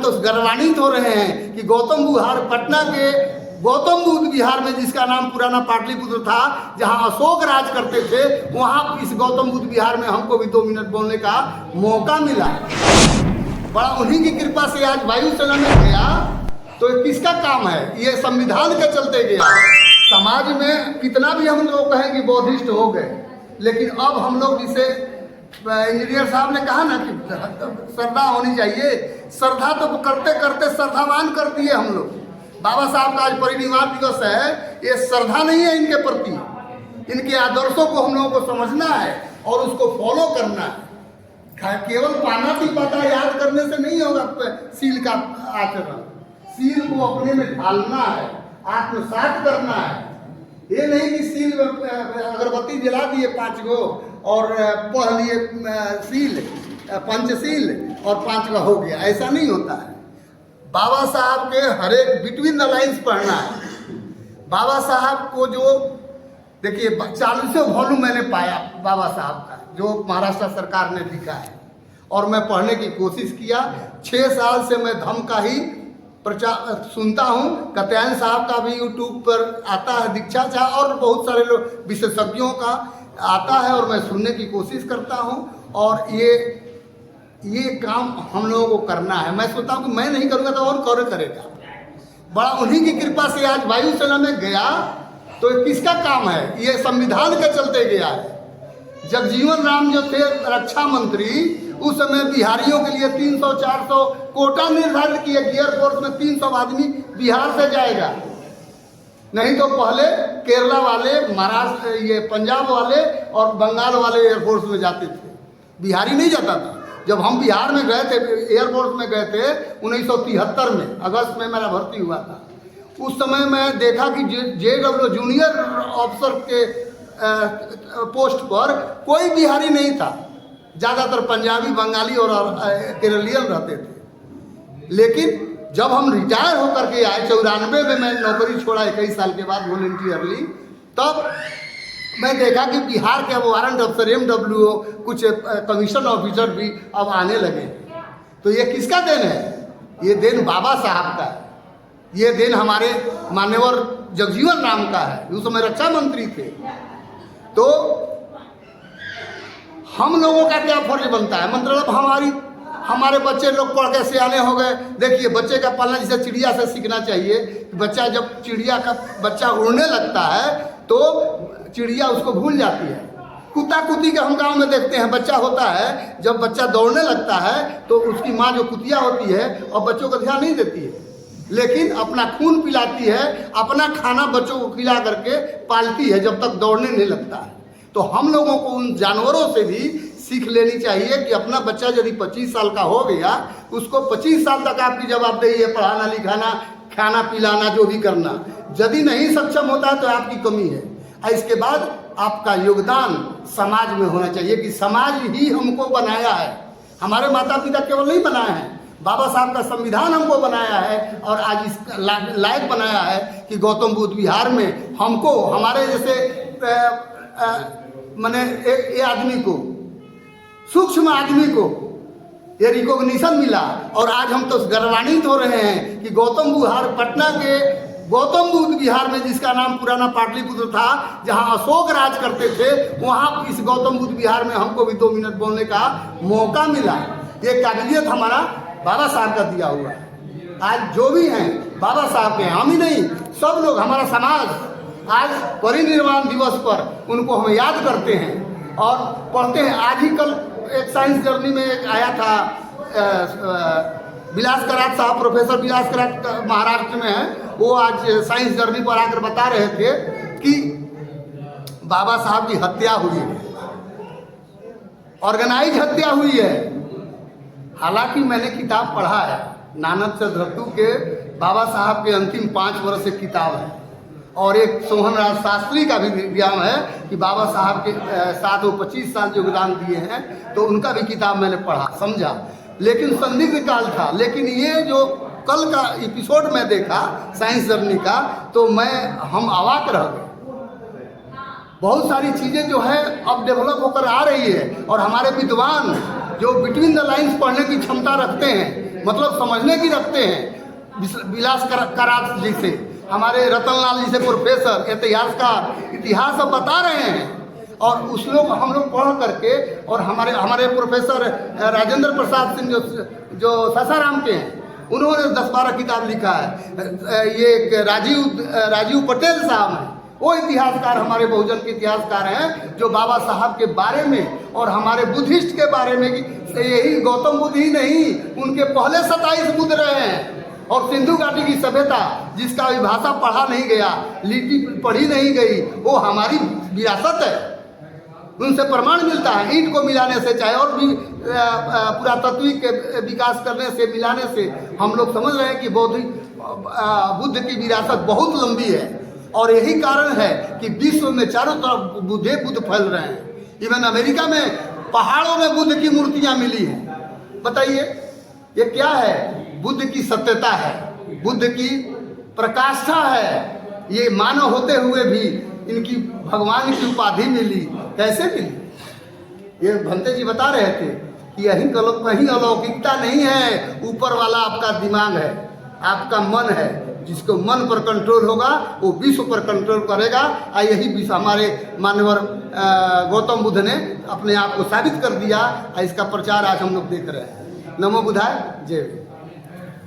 तो गर्वान्वित हो रहे हैं कि गौतम विहार, पटना के गौतम बुद्ध विहार में, जिसका नाम पुराना पाटलिपुत्र था, जहां अशोक राज करते थे, वहां इस गौतम बुद्ध विहार में हमको भी 2 मिनट बोलने का मौका मिला। बड़ा उन्हीं की कृपा से आज वायुसेना में गया। तो किसका काम है? ये संविधान के चलते गया। समाज में कितना भी हम लोग कहें कि बौद्धिस्ट हो गए, लेकिन अब हम लोग, जिसे इंजीनियर साहब ने कहा ना कि श्रद्धा होनी चाहिए, श्रद्धा तो करते करते श्रद्धावान कर दिए हम लोग। बाबा साहब का आज परिनिर्वाण दिवस है, ये श्रद्धा नहीं है इनके प्रति, इनके आदर्शों को हम लोगों को समझना है और उसको फॉलो करना है। केवल पाना की पता याद करने से नहीं होगा सील का आचरण। सील को अपने में ढालना है, आत्मसात करना है। ये नहीं कि सील अगरबत्ती जला दिए 5 गो और पढ़ लिए सील, पंचशील और 5 का हो गया, ऐसा नहीं होता है। बाबा साहब के हर एक बिटवीन द लाइन्स पढ़ना है। बाबा साहब को जो देखिए 40 वॉल्यूम मैंने पाया बाबा साहब का, जो महाराष्ट्र सरकार ने लिखा है, और मैं पढ़ने की कोशिश किया। 6 साल से मैं धम्म का ही प्रचार सुनता हूँ। कत्यायन साहब का भी यूट्यूब पर आता है, दीक्षा झा और बहुत सारे लोग विशेषज्ञों का आता है, और मैं सुनने की कोशिश करता हूँ। और ये काम हम लोगों को करना है। मैं सोचता हूँ कि मैं नहीं करूँगा तो और कौन करेगा। बड़ा उन्हीं की कृपा से आज वायुसेना में गया। तो किसका काम है? ये संविधान के चलते गया है। जगजीवन राम जो थे रक्षा मंत्री, उस समय बिहारियों के लिए 300-400 कोटा निर्धारित किए कि एयरफोर्स में 300 आदमी बिहार से जाएगा। नहीं तो पहले केरला वाले, महाराष्ट्र, ये पंजाब वाले और बंगाल वाले एयरफोर्स में जाते थे, बिहारी नहीं जाता था। जब हम बिहार में गए थे, एयरफोर्स में गए थे 1973 में, अगस्त में मेरा भर्ती हुआ था। उस समय मैं देखा कि JW जूनियर ऑफिसर के पोस्ट पर कोई बिहारी नहीं था। ज़्यादातर पंजाबी, बंगाली और केरलियन रहते थे। लेकिन जब हम रिटायर होकर के आए 94 में, मैं नौकरी छोड़ा 21 साल के बाद वॉलंटियरली, तब मैं देखा कि बिहार के अब वारंट अफसर, MWO, कुछ कमीशन ऑफिसर भी अब आने लगे। तो ये किसका देन है? ये देन बाबा साहब का है। ये देन हमारे मान्यवर जगजीवन राम का है, उस समय रक्षा मंत्री थे। तो हम लोगों का क्या फर्ज बनता है? मतलब हमारे बच्चे लोग पढ़ के सियाने हो गए। देखिए, बच्चे का पालना जैसे चिड़िया से सीखना चाहिए। बच्चा जब चिड़िया का बच्चा उड़ने लगता है तो चिड़िया उसको भूल जाती है। कुत्ता कुत्ती के हम गांव में देखते हैं, बच्चा होता है, जब बच्चा दौड़ने लगता है तो उसकी माँ जो कुतिया होती है और बच्चों को ध्यान नहीं देती है, लेकिन अपना खून पिलाती है, अपना खाना बच्चों को खिला करके पालती है जब तक दौड़ने नहीं लगता है। तो हम लोगों को उन जानवरों से भी सीख लेनी चाहिए कि अपना बच्चा यदि 25 साल का हो गया, उसको 25 साल तक आपकी जवाबदेही है, पढ़ाना लिखाना, खाना पिलाना, जो भी करना। यदि नहीं सक्षम होता है तो आपकी कमी है। और इसके बाद आपका योगदान समाज में होना चाहिए कि समाज ही हमको बनाया है। हमारे माता पिता केवल नहीं बनाए हैं, बाबा साहब का संविधान हमको बनाया है और आज इस लायक बनाया है कि गौतम बुद्ध विहार में हमको, हमारे जैसे माने ये आदमी को, सूक्ष्म आदमी को ये रिकॉग्निशन मिला। और आज हम तो गर्वान्वित हो रहे हैं कि गौतम विहार, पटना के गौतम बुद्ध विहार में, जिसका नाम पुराना पाटलिपुत्र था, जहां अशोक राज करते थे, वहां इस गौतम बुद्ध विहार में हमको भी 2 मिनट बोलने का मौका मिला। ये काबिलियत हमारा बाबा साहब का दिया हुआ है। आज जो भी हैं बाबा साहब के, हम ही नहीं, सब लोग, हमारा समाज आज परिनिर्वाण दिवस पर उनको हम याद करते हैं और पढ़ते हैं। आज ही कल एक साइंस जर्नी में एक आया था, विलास करात साहब, प्रोफेसर विलास करात महाराष्ट्र में है, वो आज साइंस जर्नी पर आकर बता रहे थे कि बाबा साहब की हत्या हुई है, ऑर्गेनाइज हत्या हुई है। हालांकि मैंने किताब पढ़ा है, नानक से धरतू के बाबा साहब के अंतिम 5 वर्ष एक किताब है, और एक सोहन राज शास्त्री का भी विज्ञान है कि बाबा साहब के साथ वो 25 साल योगदान दिए हैं, तो उनका भी किताब मैंने पढ़ा, समझा। लेकिन संदिग्ध काल था। लेकिन ये जो कल का एपिसोड में देखा साइंस जर्नी का, तो हम अवाक रह गए। बहुत सारी चीज़ें जो है अब डेवलप होकर आ रही है, और हमारे विद्वान जो बिटवीन द लाइन्स पढ़ने की क्षमता रखते हैं, मतलब समझने की रखते हैं। विलास करात जी से, हमारे रतनलाल जी से प्रोफेसर इतिहासकार इतिहास अब बता रहे हैं, और उस लोग हम लोग पढ़ करके, और हमारे प्रोफेसर राजेंद्र प्रसाद सिंह जो सासाराम के हैं, उन्होंने 10-12 किताब लिखा है। ये राजीव पटेल साहब हैं, वो इतिहासकार, हमारे बहुजन के इतिहासकार हैं, जो बाबा साहब के बारे में और हमारे बुद्धिस्ट के बारे में, यही गौतम बुद्ध ही नहीं, उनके पहले 27 बुद्ध रहे हैं। और सिंधु घाटी की सभ्यता, जिसका भी भाषा पढ़ा नहीं गया, लिपि पढ़ी नहीं गई, वो हमारी विरासत है। उनसे प्रमाण मिलता है, ईंट को मिलाने से, चाहे और भी पुरातत्विक विकास करने से, मिलाने से हम लोग समझ रहे हैं कि बुद्ध की विरासत बहुत लंबी है। और यही कारण है कि विश्व में चारों तरफ बुद्ध फैल रहे हैं। इवन अमेरिका में पहाड़ों में बुद्ध की मूर्तियां मिली हैं। बताइए ये क्या है? बुद्ध की सत्यता है, बुद्ध की प्रकाष्ठा है। ये मानव होते हुए भी इनकी भगवान की उपाधि मिली, कैसे मिली? ये भंते जी बता रहे थे कि कहीं अलौकिकता नहीं है, ऊपर वाला आपका दिमाग है, आपका मन है। जिसको मन पर कंट्रोल होगा वो विश्व पर कंट्रोल करेगा। और यही विश्व हमारे मानवर गौतम बुद्ध ने अपने आप को साबित कर दिया, और इसका प्रचार आज हम लोग देख रहे हैं। नमो बुद्धाय, जय।